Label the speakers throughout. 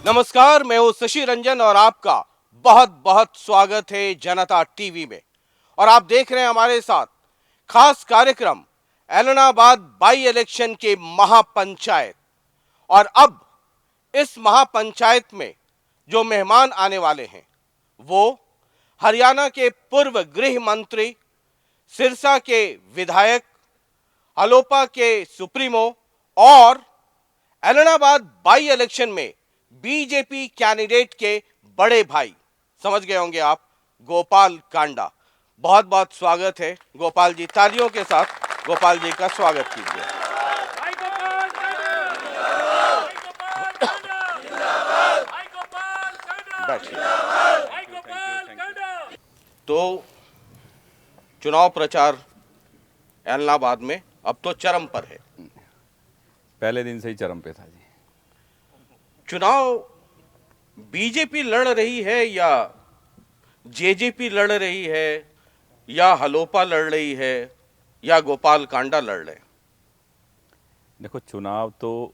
Speaker 1: नमस्कार, मैं हूं शशि रंजन और आपका बहुत बहुत स्वागत है जनता टीवी में। और आप देख रहे हैं हमारे साथ खास कार्यक्रम ऐलनाबाद बाई इलेक्शन के महापंचायत। और अब इस महापंचायत में जो मेहमान आने वाले हैं वो हरियाणा के पूर्व गृह मंत्री, सिरसा के विधायक, हलोपा के सुप्रीमो और ऐलनाबाद बाई इलेक्शन में बीजेपी कैंडिडेट के बड़े भाई, समझ गए होंगे आप, गोपाल कांडा। बहुत बहुत स्वागत है गोपाल जी, तालियों के साथ गोपाल जी का स्वागत कीजिए। बैठिए। तो चुनाव प्रचार ऐलनाबाद में अब तो चरम पर है।
Speaker 2: पहले दिन से ही चरम पे था जी।
Speaker 1: चुनाव बीजेपी लड़ रही है या जेजेपी लड़ रही है या हलोपा लड़ रही है या गोपाल कांडा लड़ रहे हैं?
Speaker 2: देखो, चुनाव तो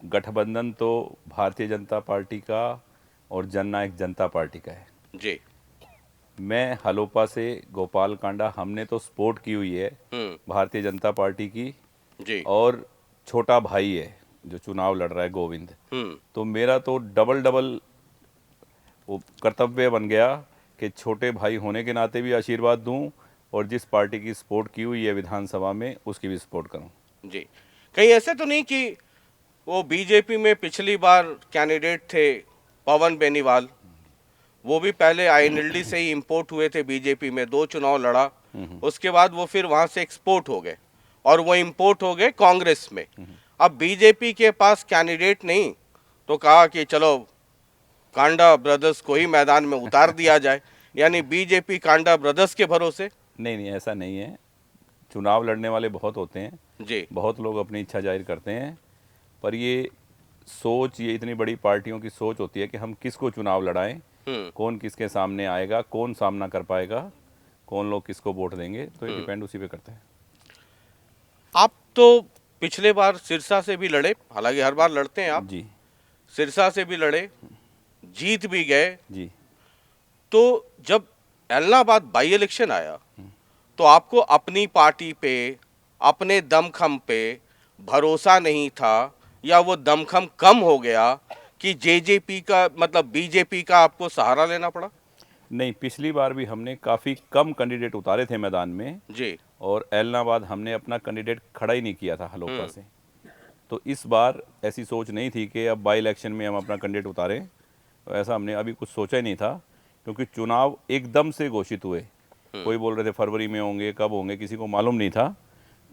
Speaker 2: गठबंधन तो भारतीय जनता पार्टी का और जननायक जनता पार्टी का है
Speaker 1: जी।
Speaker 2: मैं हलोपा से गोपाल कांडा, हमने तो सपोर्ट की हुई है भारतीय जनता पार्टी की
Speaker 1: जी।
Speaker 2: और छोटा भाई है जो चुनाव लड़ रहा है गोविंद। तो मेरा तो डबल डबल वो कर्तव्य बन गया कि छोटे भाई होने के नाते भी आशीर्वाद दूं और जिस पार्टी की सपोर्ट की हुई है विधानसभा में उसकी भी सपोर्ट करूं।
Speaker 1: जी। कहीं ऐसे तो नहीं कि वो बीजेपी में पिछली बार कैंडिडेट थे पवन बेनीवाल, वो भी पहले आईएनएलडी से ही इंपोर्ट हुए थे, बीजेपी में 2 चुनाव लड़ा, उसके बाद वो फिर वहां से एक्सपोर्ट हो गए और वो इंपोर्ट हो गए कांग्रेस में। अब बीजेपी के पास कैंडिडेट नहीं तो कहा कि चलो कांडा ब्रदर्स को ही मैदान में उतार दिया जाए, यानी बीजेपी कांडा ब्रदर्स के भरोसे।
Speaker 2: नहीं नहीं, ऐसा नहीं है। चुनाव लड़ने वाले बहुत होते हैं
Speaker 1: जी।
Speaker 2: बहुत लोग अपनी इच्छा जाहिर करते हैं, पर ये सोच, ये इतनी बड़ी पार्टियों की सोच होती है कि हम किसको चुनाव लड़ाएं, कौन किसके सामने आएगा, कौन सामना कर पाएगा, कौन लोग किसको वोट देंगे, तो ये डिपेंड उसी पे करता है।
Speaker 1: आप तो पिछले बार सिरसा से भी लड़े, हालांकि हर बार लड़ते हैं आप,
Speaker 2: जी
Speaker 1: सिरसा से भी लड़े, जीत भी गए।
Speaker 2: जी।
Speaker 1: तो जब ऐलनाबाद बाई इलेक्शन आया तो आपको अपनी पार्टी पे, अपने दमखम पे भरोसा नहीं था या वो दमखम कम हो गया कि जेजेपी का मतलब बीजेपी का आपको सहारा लेना पड़ा?
Speaker 2: नहीं, पिछली बार भी हमने काफ़ी कम कैंडिडेट उतारे थे मैदान में
Speaker 1: जी।
Speaker 2: और ऐलनाबाद हमने अपना कैंडिडेट खड़ा ही नहीं किया था हलोपा से। तो इस बार ऐसी सोच नहीं थी कि अब बाई इलेक्शन में हम अपना कैंडिडेट उतारें, तो ऐसा हमने अभी कुछ सोचा ही नहीं था, क्योंकि चुनाव एकदम से घोषित हुए। कोई बोल रहे थे फरवरी में होंगे, कब होंगे किसी को मालूम नहीं था,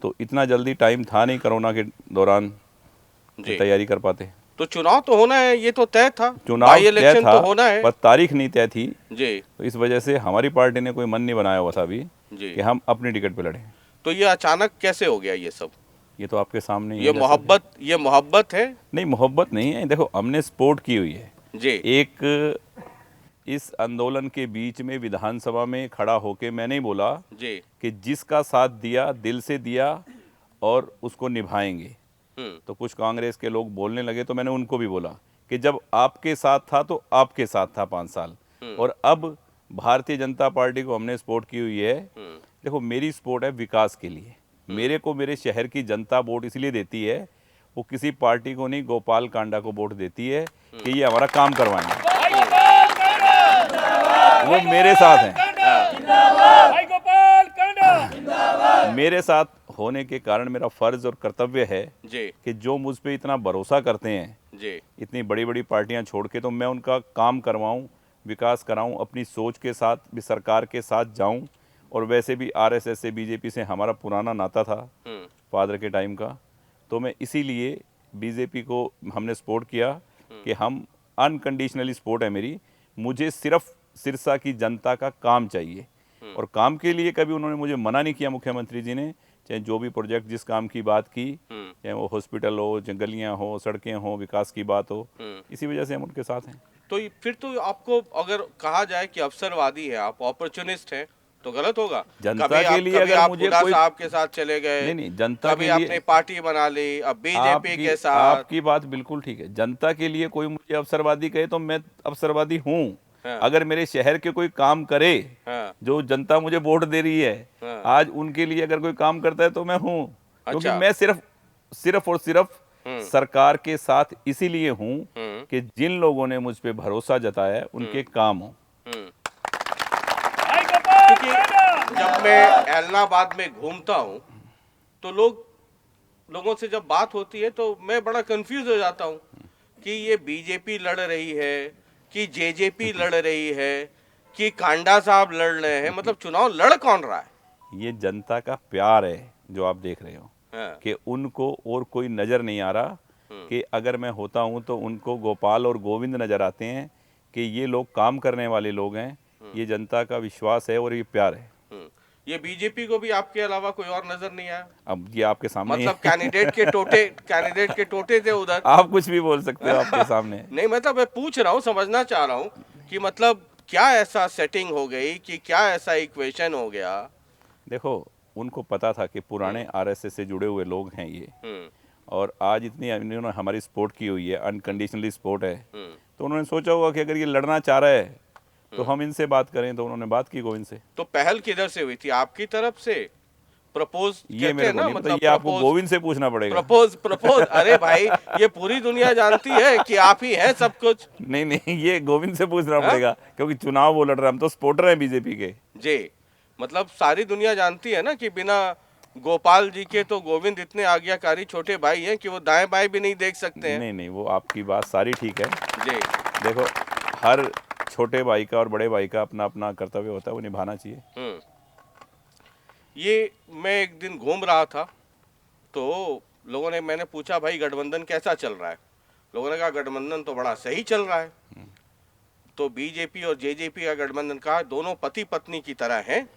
Speaker 2: तो इतना जल्दी टाइम था नहीं कोरोना के दौरान तैयारी कर पाते।
Speaker 1: तो चुनाव तो होना है, ये तो तय था,
Speaker 2: चुनाव
Speaker 1: बाई
Speaker 2: तय
Speaker 1: इलेक्शन
Speaker 2: था,
Speaker 1: तो होना है,
Speaker 2: पर तारीख नहीं तय थी।
Speaker 1: जी।
Speaker 2: तो इस वजह से हमारी पार्टी ने कोई मन नहीं बनाया हुआ था अभी
Speaker 1: जी।
Speaker 2: कि हम अपनी टिकट पे लड़ें।
Speaker 1: तो ये अचानक कैसे हो गया ये सब?
Speaker 2: ये तो आपके सामने ही
Speaker 1: ये
Speaker 2: है।
Speaker 1: मोहब्बत है?
Speaker 2: नहीं, मोहब्बत नहीं है। देखो, हमने सपोर्ट की हुई है
Speaker 1: जी।
Speaker 2: एक इस आंदोलन के बीच में विधानसभा में खड़ा होके मैंने ही बोला
Speaker 1: जी।
Speaker 2: कि जिसका साथ दिया दिल से दिया और उसको निभाएंगे। तो कुछ कांग्रेस के लोग बोलने लगे तो मैंने उनको भी बोला कि जब आपके साथ था तो आपके साथ था 5 साल, और अब भारतीय जनता पार्टी को हमने सपोर्ट की हुई है। देखो, मेरी सपोर्ट है विकास के लिए। मेरे को मेरे शहर की जनता वोट इसलिए देती है, वो किसी पार्टी को नहीं, गोपाल कांडा को वोट देती है कि ये हमारा काम करवाएंगे। वो मेरे साथ हैं। मेरे साथ होने के कारण मेरा फर्ज और कर्तव्य है
Speaker 1: जी।
Speaker 2: कि जो मुझ पे इतना भरोसा करते हैं
Speaker 1: जी।
Speaker 2: इतनी बड़ी बड़ी पार्टियां छोड़ के, तो मैं उनका काम करवाऊं, विकास कराऊं, अपनी सोच के साथ भी सरकार के साथ जाऊं। और वैसे भी आरएसएस से, बीजेपी से हमारा पुराना नाता था फादर के टाइम का, तो मैं इसीलिए बीजेपी को हमने सपोर्ट किया कि हम अनकंडीशनली सपोर्ट है मेरी। मुझे सिर्फ सिरसा की जनता का काम चाहिए, और काम के लिए कभी उन्होंने मुझे मना नहीं किया मुख्यमंत्री जी ने। चाहे जो भी प्रोजेक्ट, जिस काम की बात की, चाहे वो हॉस्पिटल हो, चाहे गलियाँ हो, सड़कें हो, विकास की बात हो, इसी वजह से हम उनके साथ हैं।
Speaker 1: तो फिर तो आपको अगर कहा जाए कि अवसरवादी है आप, अपॉर्चुनिस्ट हैं, तो गलत होगा।
Speaker 2: जनता
Speaker 1: कभी
Speaker 2: के
Speaker 1: आप
Speaker 2: लिए
Speaker 1: कभी
Speaker 2: अगर
Speaker 1: आप
Speaker 2: मुझे
Speaker 1: हुड्डा
Speaker 2: कोई
Speaker 1: साहब के साथ चले गए,
Speaker 2: नहीं नहीं, जनता
Speaker 1: कभी
Speaker 2: के लिए
Speaker 1: आपने पार्टी बना ली, अब बीजेपी
Speaker 2: आपकी
Speaker 1: के साथ।
Speaker 2: आपकी बात बिल्कुल ठीक है। जनता के लिए कोई मुझे अवसरवादी कहे तो मैं अवसरवादी हूँ।
Speaker 1: हाँ,
Speaker 2: अगर मेरे शहर के कोई काम करे,
Speaker 1: हाँ,
Speaker 2: जो जनता मुझे वोट दे रही है,
Speaker 1: हाँ,
Speaker 2: आज उनके लिए अगर कोई काम करता है तो मैं हूँ। क्योंकि
Speaker 1: अच्छा।
Speaker 2: मैं सिर्फ सिर्फ और सिर्फ
Speaker 1: हम्म,
Speaker 2: सरकार के साथ इसीलिए हूँ
Speaker 1: हम्म,
Speaker 2: कि जिन लोगों ने मुझ पे भरोसा जताया है उनके काम हो।
Speaker 1: हम्म। क्योंकि जब मैं एलनाबाद में घूमता हूँ तो लोगों से जब बात होती है तो मैं बड़ा कंफ्यूज हो जाता हूँ कि ये बीजेपी लड़ रही है कि जेजेपी लड़ रही है कि कांडा साहब लड़ रहे हैं, मतलब चुनाव लड़ कौन रहा है?
Speaker 2: ये जनता का प्यार है जो आप देख रहे हो,
Speaker 1: हाँ,
Speaker 2: कि उनको और कोई नज़र नहीं आ रहा। कि अगर मैं होता हूँ तो उनको गोपाल और गोविंद नज़र आते हैं कि ये लोग काम करने वाले लोग हैं। ये जनता का विश्वास है और ये प्यार है।
Speaker 1: ये बीजेपी को भी आपके अलावा कोई और नजर नहीं आया?
Speaker 2: अब ये आपके सामने ही
Speaker 1: मतलब
Speaker 2: है।
Speaker 1: कैंडिडेट के टोटे थे उधर।
Speaker 2: आप कुछ भी बोल सकते हो, आपके सामने।
Speaker 1: नहीं, मतलब मैं पूछ रहा हूँ, समझना चाह रहा हूँ कि मतलब क्या ऐसा सेटिंग हो गई कि क्या ऐसा इक्वेशन हो गया?
Speaker 2: देखो, उनको पता था कि पुराने आरएसएस से जुड़े हुए लोग हैं ये,
Speaker 1: हम्म,
Speaker 2: और आज इतनी इन्होंने हमारी सपोर्ट की हुई है, अनकंडीशनली सपोर्ट है।
Speaker 1: हम्म।
Speaker 2: तो उन्होंने सोचा होगा कि अगर ये लड़ना चाह रहा है तो हम इनसे बात करें। तो उन्होंने बात की गोविंद से।
Speaker 1: तो पहल किधर से हुई थी? आपकी तरफ से? प्रपोज
Speaker 2: ये
Speaker 1: कहते
Speaker 2: मेरे
Speaker 1: हैं
Speaker 2: को
Speaker 1: ना,
Speaker 2: नहीं पता,
Speaker 1: मतलब
Speaker 2: ये आपको
Speaker 1: प्रपोज।
Speaker 2: गोविंद से पूछना पड़ेगा।
Speaker 1: प्रपोज प्रपोज अरे भाई, ये पूरी दुनिया जानती है कि आप ही हैं सब कुछ।
Speaker 2: नहीं नहीं, ये गोविंद से पूछना
Speaker 1: हाँ?
Speaker 2: पड़ेगा, क्योंकि चुनाव वो लड़ रहा है। हम तो सपोर्टर हैं बीजेपी के।
Speaker 1: जी, मतलब सारी दुनिया जानती है ना कि बिना गोपाल जी के तो गोविंद इतने आज्ञाकारी छोटे भाई हैं कि वो दाएं बाएं भी नहीं देख सकते हैं।
Speaker 2: नहीं नहीं, वो आपकी बात सारी ठीक है।
Speaker 1: जी।
Speaker 2: देखो, हर छोटे भाई का और बड़े भाई का अपना अपना कर्तव्य होता है, वो निभाना चाहिए।
Speaker 1: हम्म। ये मैं एक दिन घूम रहा था तो मैंने पूछा, भाई गठबंधन कैसा चल रहा है? लोगों ने कहा गठबंधन तो बड़ा सही चल रहा है। तो बीजेपी और जेजेपी का गठबंधन, कहा दोनों पति पत्नी की तरह हैं,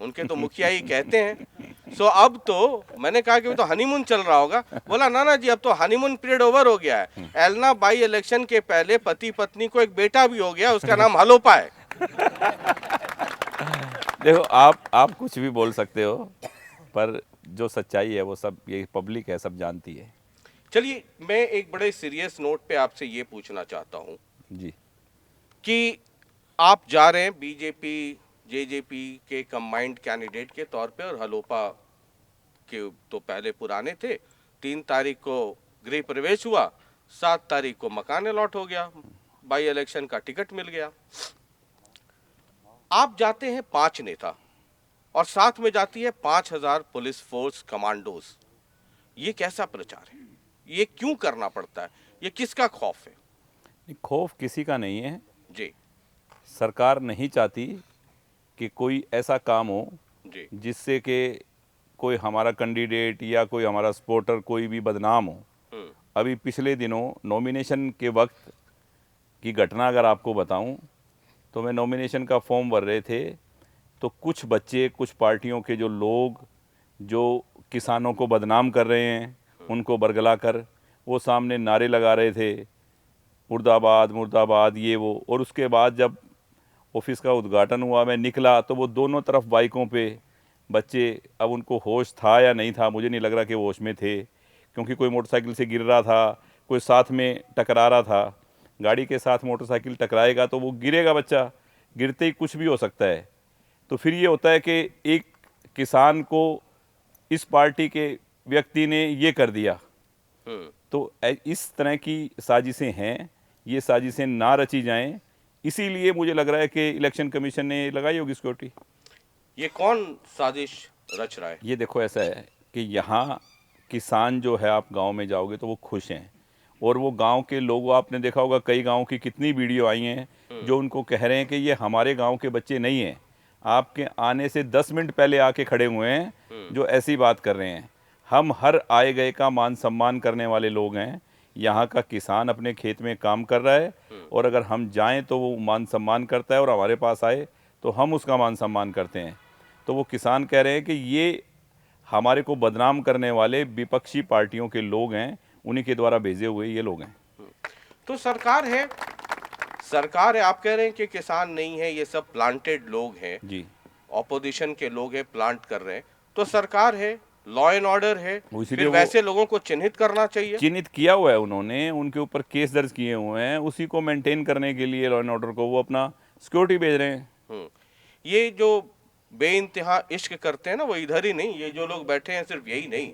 Speaker 1: उनके तो मुखिया ही कहते हैं। सो अब तो मैंने कहा कि वो तो हनीमून चल रहा होगा। बोला ना ना जी, अब तो हनीमून पीरियड ओवर हो गया है। एलना बाई इलेक्शन के पहले पति पत्नी को एक बेटा भी हो गया, उसका नाम हलोपा है।
Speaker 2: देखो, आप कुछ भी बोल सकते हो, पर जो सच्चाई है वो सब ये पब्लिक है, सब जानती है।
Speaker 1: चलिए, मैं एक बड़े सीरियस नोट पे आपसे ये पूछना चाहता हूँ
Speaker 2: जी।
Speaker 1: कि आप जा रहे हैं बीजेपी जेजेपी के कंबाइंड कैंडिडेट के तौर पे, और हलोपा के तो पहले पुराने थे। 3 तारीख को गृह प्रवेश हुआ, 7 तारीख को मकान अलॉट हो गया, बाई इलेक्शन का टिकट मिल गया। आप जाते हैं 5 नेता और साथ में जाती है 5,000 पुलिस फोर्स कमांडोज। ये कैसा प्रचार है? ये क्यों करना पड़ता है? ये किसका खौफ है?
Speaker 2: खौफ किसी का नहीं है।
Speaker 1: जी,
Speaker 2: सरकार नहीं चाहती कि कोई ऐसा काम हो
Speaker 1: जी।
Speaker 2: जिससे कि कोई हमारा कैंडिडेट या कोई हमारा सपोर्टर कोई भी बदनाम हो।
Speaker 1: हम्म,
Speaker 2: अभी पिछले दिनों नॉमिनेशन के वक्त की घटना अगर आपको बताऊं, तो मैं नॉमिनेशन का फॉर्म भर रहे थे, तो कुछ बच्चे, कुछ पार्टियों के जो लोग जो किसानों को बदनाम कर रहे हैं, उनको बरगला कर वो सामने नारे लगा रहे थे, मुर्दाबाद मुर्दाबाद, ये वो। और उसके बाद जब ऑफिस का उद्घाटन हुआ, मैं निकला तो वो दोनों तरफ बाइकों पे बच्चे, अब उनको होश था या नहीं था, मुझे नहीं लग रहा कि वो होश में थे, क्योंकि कोई मोटरसाइकिल से गिर रहा था, कोई साथ में टकरा रहा था। गाड़ी के साथ मोटरसाइकिल टकराएगा तो वो गिरेगा बच्चा, गिरते ही कुछ भी हो सकता है। तो फिर ये होता है कि एक किसान को इस पार्टी के व्यक्ति ने ये कर दिया।
Speaker 1: हम्म।
Speaker 2: तो इस तरह की साजिशें हैं, ये साजिशें ना रची जाएं, इसीलिए मुझे लग रहा है कि इलेक्शन कमीशन ने लगाई होगी सिक्योरिटी।
Speaker 1: ये कौन साजिश रच रहा है?
Speaker 2: ये देखो, ऐसा है कि यहाँ किसान जो है, आप गांव में जाओगे तो वो खुश हैं, और वो गांव के लोग, आपने देखा होगा कई गांव की कितनी वीडियो आई हैं जो उनको कह रहे हैं कि ये हमारे गांव के बच्चे नहीं हैं, आपके आने से 10 मिनट पहले आके खड़े हुए हैं, जो ऐसी बात कर रहे हैं। हम हर आए गए का मान सम्मान करने वाले लोग हैं। यहाँ का किसान अपने खेत में काम कर रहा है, और अगर हम जाएं तो वो मान सम्मान करता है, और हमारे पास आए तो हम उसका मान सम्मान करते हैं। तो वो किसान कह रहे हैं कि ये हमारे को बदनाम करने वाले विपक्षी पार्टियों के लोग हैं, उन्हीं के द्वारा भेजे हुए ये लोग हैं।
Speaker 1: तो सरकार है, आप कह रहे हैं कि किसान नहीं है, ये सब प्लांटेड लोग हैं।
Speaker 2: जी।
Speaker 1: ऑपोजिशन के लोग हैं प्लांट कर रहे हैं, तो सरकार है, लॉ एंड ऑर्डर है,
Speaker 2: इसीलिए
Speaker 1: फिर
Speaker 2: वो
Speaker 1: वैसे लोगों को चिन्हित करना चाहिए।
Speaker 2: चिन्हित किया हुआ है उन्होंने, उनके ऊपर केस दर्ज किए हुए हैं, उसी को मेंटेन करने के लिए लॉ एंड ऑर्डर को वो अपना सिक्योरिटी भेज रहे हैं।
Speaker 1: ये जो बेइंतहा इश्क करते हैं ना, वो इधर ही नहीं, ये जो लोग बैठे हैं सिर्फ यही नहीं,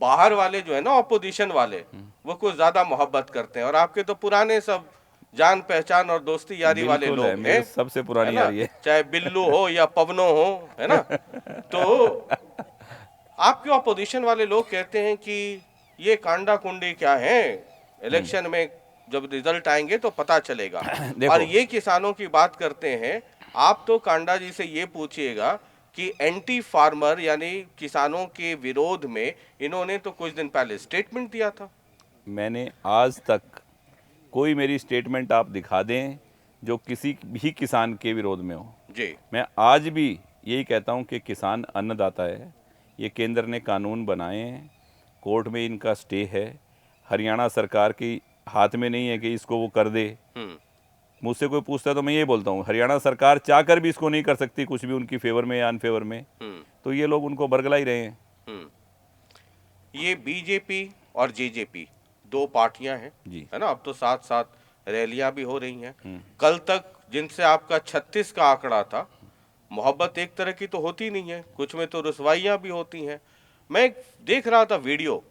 Speaker 1: बाहर वाले जो है ना ऑपोजिशन वाले, वो कुछ ज्यादा मोहब्बत करते हैं। और आपके तो पुराने सब जान पहचान और दोस्ती यारी वाले
Speaker 2: बिल्कुल है,
Speaker 1: लोग
Speaker 2: मेरे
Speaker 1: हैं,
Speaker 2: सबसे
Speaker 1: है
Speaker 2: पुरानी
Speaker 1: ना,
Speaker 2: यारी है।
Speaker 1: चाहे बिल्लू हो या पवनो हो, है ना। तो आपके ऑपोजिशन वाले लोग कहते हैं कि ये कांडा कुंडी क्या है, इलेक्शन में जब रिजल्ट आएंगे तो पता चलेगा।
Speaker 2: देखो।
Speaker 1: और ये किसानों की बात करते हैं, आप तो कांडा जी से ये पूछिएगा कि एंटी फार्मर यानी किसानों के विरोध में इन्होंने तो कुछ दिन पहले स्टेटमेंट दिया था।
Speaker 2: मैंने आज तक कोई मेरी स्टेटमेंट आप दिखा दें जो किसी भी किसान के विरोध में हो।
Speaker 1: जी।
Speaker 2: मैं आज भी यही कहता हूं कि किसान अन्नदाता है। ये केंद्र ने कानून बनाए हैं, कोर्ट में इनका स्टे है, हरियाणा सरकार की हाथ में नहीं है कि इसको वो कर दे। मुझसे कोई पूछता है तो मैं ये बोलता हूँ, हरियाणा सरकार चाहकर भी इसको नहीं कर सकती कुछ भी उनकी फेवर में या अनफेवर में। तो ये लोग उनको बरगला ही रहे हैं।
Speaker 1: ये बीजेपी और जेजेपी दो पार्टियां हैं
Speaker 2: जी।
Speaker 1: है ना। अब तो साथ साथ रैलियां भी हो रही हैं। कल तक जिनसे आपका 36 का आंकड़ा था, मोहब्बत एक तरह की तो होती नहीं है, कुछ में तो रुसवाइयां भी होती हैं। मैं देख रहा था वीडियो,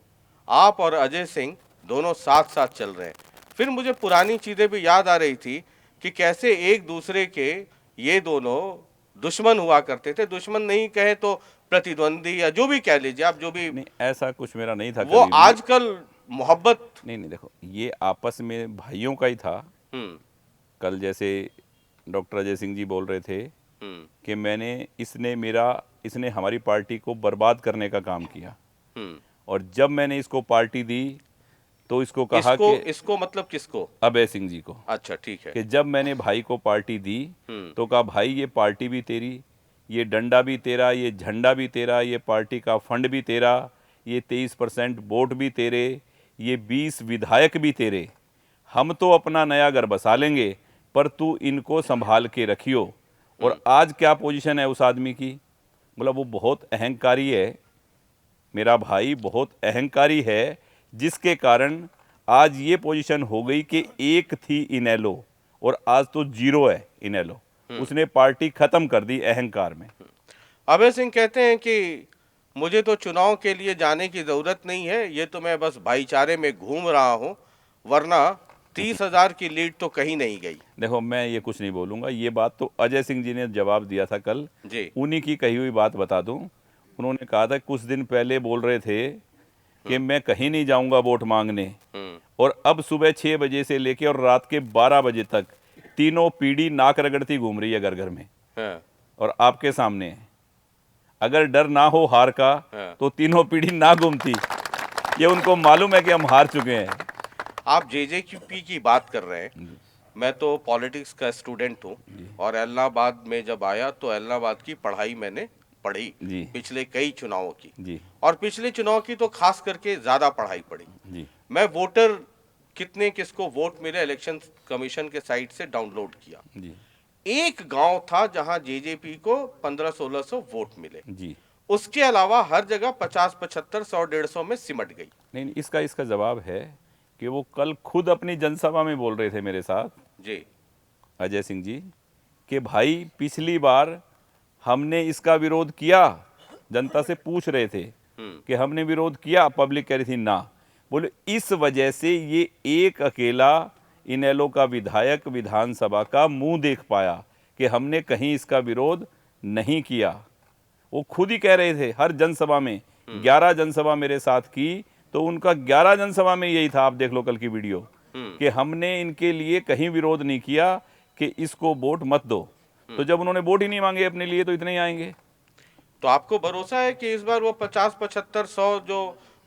Speaker 1: आप और अजय सिंह दोनों साथ साथ चल रहे हैं। फिर मुझे पुरानी चीजें भी याद आ रही थी कि कैसे एक दूसरे के ये दोनों दुश्मन हुआ करते थे। दुश्मन नहीं कहे तो प्रतिद्वंदी या जो भी कह लीजिए आप, जो भी।
Speaker 2: नहीं, ऐसा कुछ मेरा नहीं था
Speaker 1: वो
Speaker 2: कभी भी।
Speaker 1: आजकल मोहब्बत
Speaker 2: नहीं, देखो, ये आपस में भाइयों का ही था। कल जैसे डॉक्टर अजय सिंह जी बोल रहे थे कि इसने हमारी पार्टी को बर्बाद करने का काम किया, और जब मैंने इसको पार्टी दी तो इसको कहा
Speaker 1: इसको मतलब किसको?
Speaker 2: अभय सिंह जी को।
Speaker 1: अच्छा, ठीक है।
Speaker 2: कि जब मैंने भाई को पार्टी दी तो कहा, भाई ये पार्टी भी तेरी, ये डंडा भी तेरा, ये झंडा भी तेरा, ये पार्टी का फंड भी तेरा, ये 23% वोट भी तेरे, ये 20 विधायक भी तेरे। हम तो अपना नया घर बसा लेंगे, पर तू इनको संभाल के रखियो। और आज क्या पोजीशन है उस आदमी की? मतलब वो बहुत अहंकारी है, मेरा भाई बहुत अहंकारी है, जिसके कारण आज ये पोजीशन हो गई कि एक थी इनेलो और आज तो 0 है इनेलो। उसने पार्टी खत्म कर दी अहंकार में।
Speaker 1: अभय सिंह कहते हैं कि मुझे तो चुनाव के लिए जाने की जरूरत नहीं है, ये तो मैं बस भाईचारे में घूम रहा हूं, वरना 30,000 की लीड तो कहीं नहीं गई।
Speaker 2: देखो, मैं ये कुछ नहीं बोलूंगा, ये बात तो अजय सिंह जी ने जवाब दिया था कल
Speaker 1: जी।
Speaker 2: उन्हीं की कही हुई बात बता दूं। उन्होंने कहा था, कुछ दिन पहले बोल रहे थे कि मैं कहीं नहीं जाऊंगा वोट मांगने, और अब सुबह 6 बजे से लेके और रात के 12 बजे तक तीनों पीढ़ी नाक रगड़ती घूम रही है घर घर में। और आपके सामने है। अगर डर ना हो हार का तो तीनों पीढ़ी ना घूमती। ये उनको मालूम है कि हम हार चुके हैं।
Speaker 1: आप जेजेपी की बात कर रहे हैं, मैं तो पॉलिटिक्स का स्टूडेंट हूँ, और इलाहाबाद में जब आया तो इलाहाबाद की पढ़ाई मैंने पढ़ी
Speaker 2: जी।
Speaker 1: पिछले कई चुनावों की
Speaker 2: जी।
Speaker 1: और पिछले चुनाव की तो खास करके ज्यादा पढ़ाई पढ़ी
Speaker 2: जी।
Speaker 1: मैं वोटर कितने किसको वोट मिले इलेक्शन कमीशन के साइट से डाउनलोड किया
Speaker 2: जी।
Speaker 1: एक गांव था जहां जेजेपी को 1500-1600 वोट मिले।
Speaker 2: जी।
Speaker 1: उसके अलावा हर जगह 50, 75, 100, 150 में सिमट गई।
Speaker 2: नहीं, इसका जवाब है कि वो कल खुद अपनी जनसभा में बोल रहे थे मेरे साथ
Speaker 1: जी।
Speaker 2: अजय सिंह जी कि भाई पिछली बार हमने इसका विरोध किया, जनता से पूछ रहे थे कि हमने विरोध किया, पब्लिक कह रही थी ना। बोले इस वजह से ये एक अकेला इनेलो का विधायक विधानसभा का मुंह देख पाया कि हमने कहीं इसका विरोध नहीं किया। वो खुद ही कह रहे थे हर जनसभा में। 11 जनसभा मेरे साथ की तो उनका 11 जनसभा में यही था, आप देख लो कल की वीडियो, कि हमने इनके लिए कहीं विरोध नहीं किया कि इसको वोट मत दो। तो जब उन्होंने वोट ही नहीं मांगे अपने लिए तो इतने ही आएंगे।
Speaker 1: तो आपको भरोसा है कि इस बार वो 50, 75, 100 जो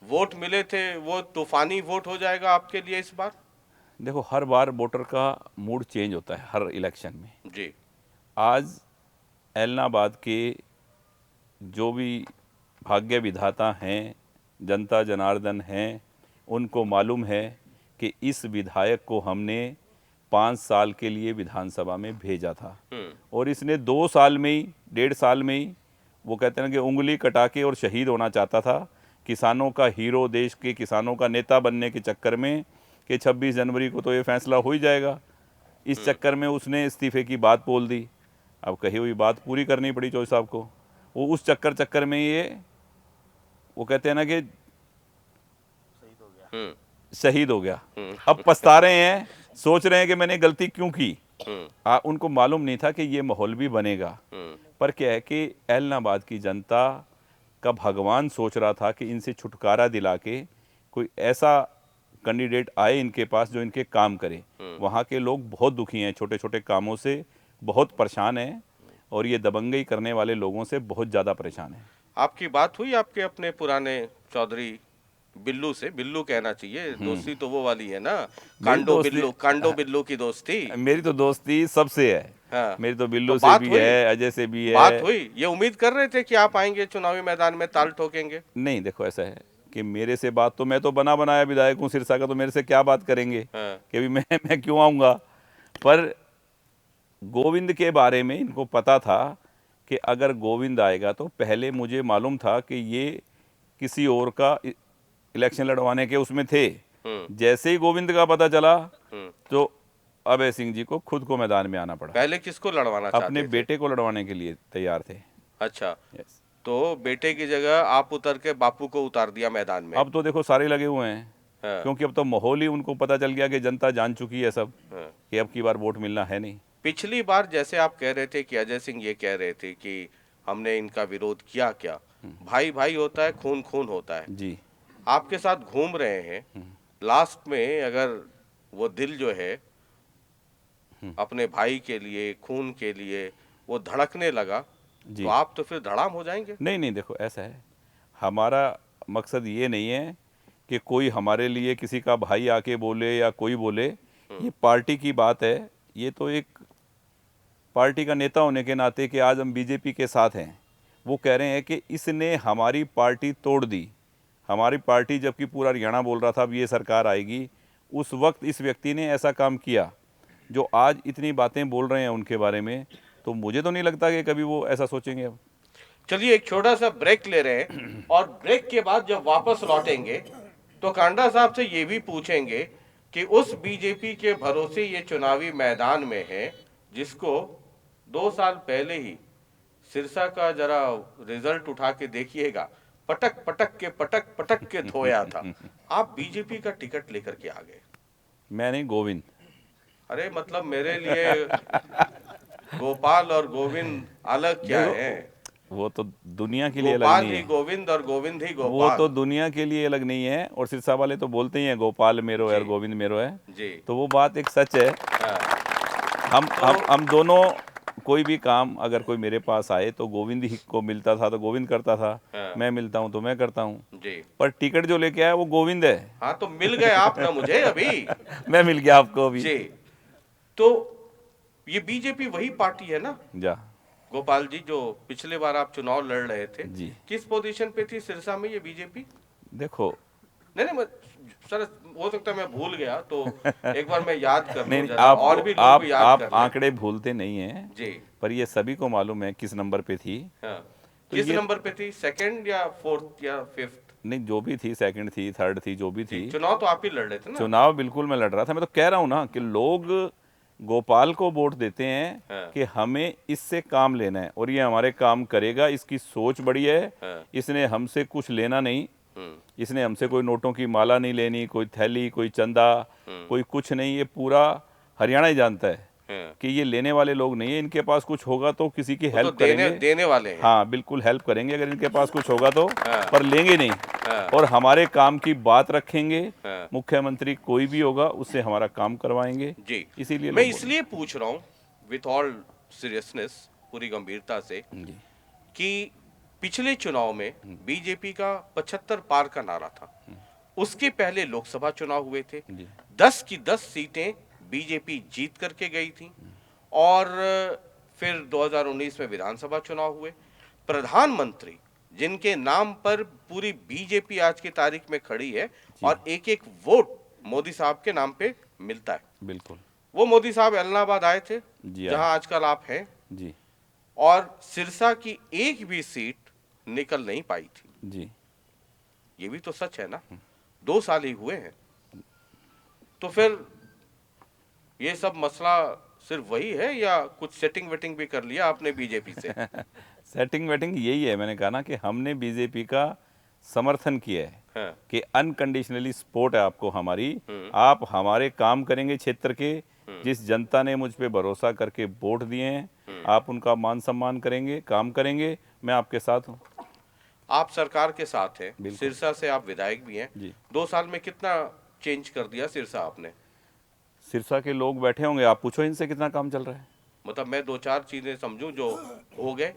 Speaker 1: वोट मिले थे वो तूफानी वोट हो जाएगा आपके लिए इस बार?
Speaker 2: देखो, हर बार वोटर का मूड चेंज होता है हर इलेक्शन में।
Speaker 1: जी।
Speaker 2: आज एलनाबाद के जो भी भाग्य विधाता हैं, जनता जनार्दन हैं, उनको मालूम है कि इस विधायक को हमने 5 साल के लिए विधानसभा में भेजा था और इसने 2 साल में ही 1.5 साल में ही वो कहते हैं कि उंगली कटा के और शहीद होना चाहता था। किसानों का हीरो, देश के किसानों का नेता बनने के चक्कर में कि 26 जनवरी को तो ये फैसला हो ही जाएगा, इस चक्कर में उसने इस्तीफे की बात बोल दी। अब कही हुई बात पूरी करनी पड़ी चौधरी साहब को। वो उस चक्कर में ये वो कहते हैं ना कि शहीद हो गया। अब पछता रहे हैं, सोच रहे हैं कि मैंने गलती क्यों की। उनको मालूम नहीं था कि ये माहौल भी बनेगा। पर क्या है कि एलनाबाद की जनता का भगवान सोच रहा था कि इनसे छुटकारा दिला के कोई ऐसा कैंडिडेट आए इनके पास जो इनके काम करे। वहाँ के लोग बहुत दुखी हैं, छोटे छोटे कामों से बहुत परेशान हैं और ये दबंगई करने वाले लोगों से बहुत ज़्यादा परेशान हैं।
Speaker 1: आपकी बात हुई आपके अपने पुराने चौधरी बिल्लू से? बिल्लू कहना चाहिए, दोस्ती तो वो वाली है ना, कांडो बिल्लू की दोस्ती।
Speaker 2: मेरी तो दोस्ती सबसे है।
Speaker 1: हाँ।
Speaker 2: मेरी तो बिल्लू
Speaker 1: तो
Speaker 2: से भी है, अजय से भी है।
Speaker 1: बात हुई? ये उम्मीद कर रहे थे कि आप आएंगे चुनावी मैदान में, ताल ठोकेंगे?
Speaker 2: नहीं, देखो ऐसा है कि मेरे से बात तो, मैं तो बना बनाया विधायक हूँ सिरसा का, तो मेरे से क्या बात करेंगे कि अभी मैं क्यों आऊँगा। पर गोविंद के बारे में इनको पता था कि अगर गोविंद आएगा तो पहले मुझे मालूम था कि ये किसी और का इलेक्शन लड़वाने के उसमें थे। जैसे ही गोविंद का पता चला तो अभय सिंह जी को खुद को मैदान में आना पड़ा।
Speaker 1: पहले किसको लड़वाना चाहते थे?
Speaker 2: अपने बेटे को लड़वाने के लिए तैयार थे।
Speaker 1: अच्छा, तो बेटे की जगह आप उतर के बापू को उतार दिया मैदान में।
Speaker 2: अब तो देखो सारे लगे हुए हैं। क्योंकि अब तो माहौल ही उनको पता चल गया कि जनता जान चुकी है सब कि अब की बार वोट मिलना है नहीं।
Speaker 1: पिछली बार जैसे आप कह रहे थे कि अजय सिंह ये कह रहे थे कि हमने इनका विरोध किया क्या, भाई भाई होता है, खून खून होता है
Speaker 2: जी।
Speaker 1: आपके साथ घूम रहे हैं, लास्ट में अगर वो दिल जो है अपने भाई के लिए, खून के लिए वो धड़कने लगा तो आप तो फिर धड़ाम हो जाएंगे।
Speaker 2: नहीं नहीं, देखो ऐसा है, हमारा मकसद ये नहीं है कि कोई हमारे लिए किसी का भाई आके बोले या कोई बोले। ये पार्टी की बात है। ये तो एक पार्टी का नेता होने के नाते कि आज हम बीजेपी के साथ हैं, वो कह रहे हैं कि इसने हमारी पार्टी तोड़ दी। हमारी पार्टी जबकि पूरा हरियाणा बोल रहा था अब ये सरकार आएगी, उस वक्त इस व्यक्ति ने ऐसा काम किया जो आज इतनी बातें बोल रहे हैं उनके बारे में। तो मुझे तो नहीं लगता कि कभी वो ऐसा सोचेंगे। अब
Speaker 1: चलिए एक छोटा सा ब्रेक ले रहे हैं और ब्रेक के बाद जब वापस लौटेंगे तो कांडा साहब से ये भी पूछेंगे कि उस बीजेपी के भरोसे ये चुनावी मैदान में है जिसको 2 साल पहले ही सिरसा का जरा रिजल्ट उठा के देखिएगा, पटक पटक के धोया था। आप बीजेपी का टिकट लेकर के आ गए।
Speaker 2: मैं नहीं, गोविंद।
Speaker 1: अरे मतलब मेरे लिए गोपाल और गोविंद अलग क्या है?
Speaker 2: वो तो दुनिया के लिए अलग
Speaker 1: गोपाल
Speaker 2: नहीं
Speaker 1: ही
Speaker 2: है।
Speaker 1: गोविंद और गोविंद ही गोपाल।
Speaker 2: वो तो दुनिया के लिए अलग नहीं है। और सिरसा वाले तो बोलते ही हैं गोपाल मेरो है और गोविंद मेरो है
Speaker 1: जी।
Speaker 2: तो वो बात एक सच है।
Speaker 1: हाँ।
Speaker 2: हम दोनों कोई भी काम अगर कोई मेरे पास आए तो गोविंद ही को मिलता था तो गोविंद करता था। मैं मिलता हूँ तो मैं करता हूँ
Speaker 1: जी।
Speaker 2: पर टिकट जो लेके आया वो गोविंद है।
Speaker 1: हाँ तो मिल गए आप ना मुझे अभी।
Speaker 2: मैं मिल गया आपको अभी
Speaker 1: जी। तो ये बीजेपी वही पार्टी है ना
Speaker 2: जा
Speaker 1: गोपाल जी जो पिछले बार आप चुनाव लड़ रहे थे
Speaker 2: जी।
Speaker 1: किस पोजीशन पे थी सिरसा में ये बीजेपी?
Speaker 2: देखो
Speaker 1: नहीं सर हो सकता है मैं भूल गया तो एक बार मैं याद कर लूं जरा।
Speaker 2: आप
Speaker 1: और भी लोगों को याद कर
Speaker 2: आप आंकड़े भूलते नहीं हैं
Speaker 1: जी।
Speaker 2: पर ये सभी को मालूम है किस नंबर पे थी।
Speaker 1: हाँ। किस नंबर पे थी? सेकंड या फोर्थ या फिफ्थ?
Speaker 2: नहीं, जो भी थी, सेकंड थी, थर्ड थी, जो भी थी।
Speaker 1: चुनाव तो आप ही लड़ रहे थे ना?
Speaker 2: चुनाव बिल्कुल मैं लड़ रहा था। मैं तो कह रहा हूँ ना कि लोग गोपाल को वोट देते हैं कि हमें इससे काम लेना है और ये हमारे काम करेगा, इसकी सोच बड़ी है। इसने हमसे कुछ लेना नहीं, इसने हमसे कोई नोटों की माला नहीं लेनी, कोई थैली, कोई चंदा, कोई कुछ नहीं। ये पूरा हरियाणा ही जानता है कि ये लेने वाले लोग नहीं है। इनके पास कुछ होगा तो किसी की हेल्प करेंगे,
Speaker 1: देने वाले हैं।
Speaker 2: हाँ बिल्कुल हेल्प करेंगे अगर इनके पास कुछ होगा तो, पर लेंगे नहीं। और हमारे काम की बात रखेंगे। मुख्यमंत्री कोई भी होगा उससे हमारा काम करवाएंगे
Speaker 1: जी।
Speaker 2: इसीलिए
Speaker 1: मैं इसलिए पूछ रहा हूँ विथ ऑल सीरियसनेस, पूरी गंभीरता से, कि पिछले चुनाव में बीजेपी का 75 पार का नारा था। उसके पहले लोकसभा चुनाव हुए थे, 10 की 10 सीटें बीजेपी जीत करके गई थी और फिर 2019 में विधानसभा चुनाव हुए। प्रधानमंत्री जिनके नाम पर पूरी बीजेपी आज की तारीख में खड़ी है और एक एक वोट मोदी साहब के नाम पे मिलता है,
Speaker 2: बिल्कुल
Speaker 1: वो मोदी साहब इलाहाबाद आए थे,
Speaker 2: जी
Speaker 1: जहां आजकल आप हैं,
Speaker 2: जी
Speaker 1: और सिरसा की एक भी सीट निकल नहीं पाई थी।
Speaker 2: जी।
Speaker 1: ये भी तो सच है ना, 2 साल ही हुए हैं। तो फिर ये सब मसला सिर्फ वही है या कुछ सेटिंग वेटिंग भी कर लिया आपने बीजेपी से?
Speaker 2: सेटिंग वेटिंग यही है, मैंने कहा ना कि हमने बीजेपी का समर्थन किया है
Speaker 1: हाँ।
Speaker 2: कि अनकंडीशनली सपोर्ट है आपको हमारी। आप हमारे काम करेंगे क्षेत्र के, जिस जनता ने मुझ पे भरोसा करके वोट दिए हैं, आप उनका मान सम्मान करेंगे, काम करेंगे, मैं आपके साथ हूँ।
Speaker 1: आप सरकार के साथ हैं,
Speaker 2: बिल्कुल।
Speaker 1: सिरसा से आप विधायक भी हैं।
Speaker 2: जी।
Speaker 1: 2 साल में कितना चेंज कर दिया सिरसा आपने?
Speaker 2: सिरसा के लोग बैठे होंगे, आप पूछो इनसे कितना काम चल रहा है।
Speaker 1: मतलब मैं 2-4 चीजें समझूं जो हो गए।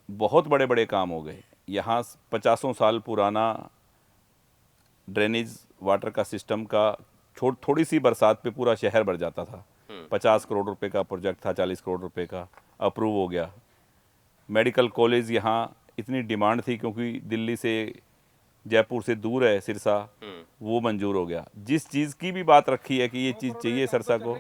Speaker 2: बहुत बड़े बड़े काम हो गए। यहाँ 50 साल पुराना ड्रेनेज वाटर का सिस्टम का थोड़ी सी बरसात पे पूरा शहर भर जाता था। 50 करोड़ रुपए का प्रोजेक्ट था, 40 करोड़ रुपए का, अप्रूव हो गया। मेडिकल कॉलेज यहाँ इतनी डिमांड थी क्योंकि दिल्ली से, जयपुर से दूर है सिरसा, वो मंजूर हो गया। जिस चीज़ की भी बात रखी है कि ये चीज़ चाहिए सिरसा को,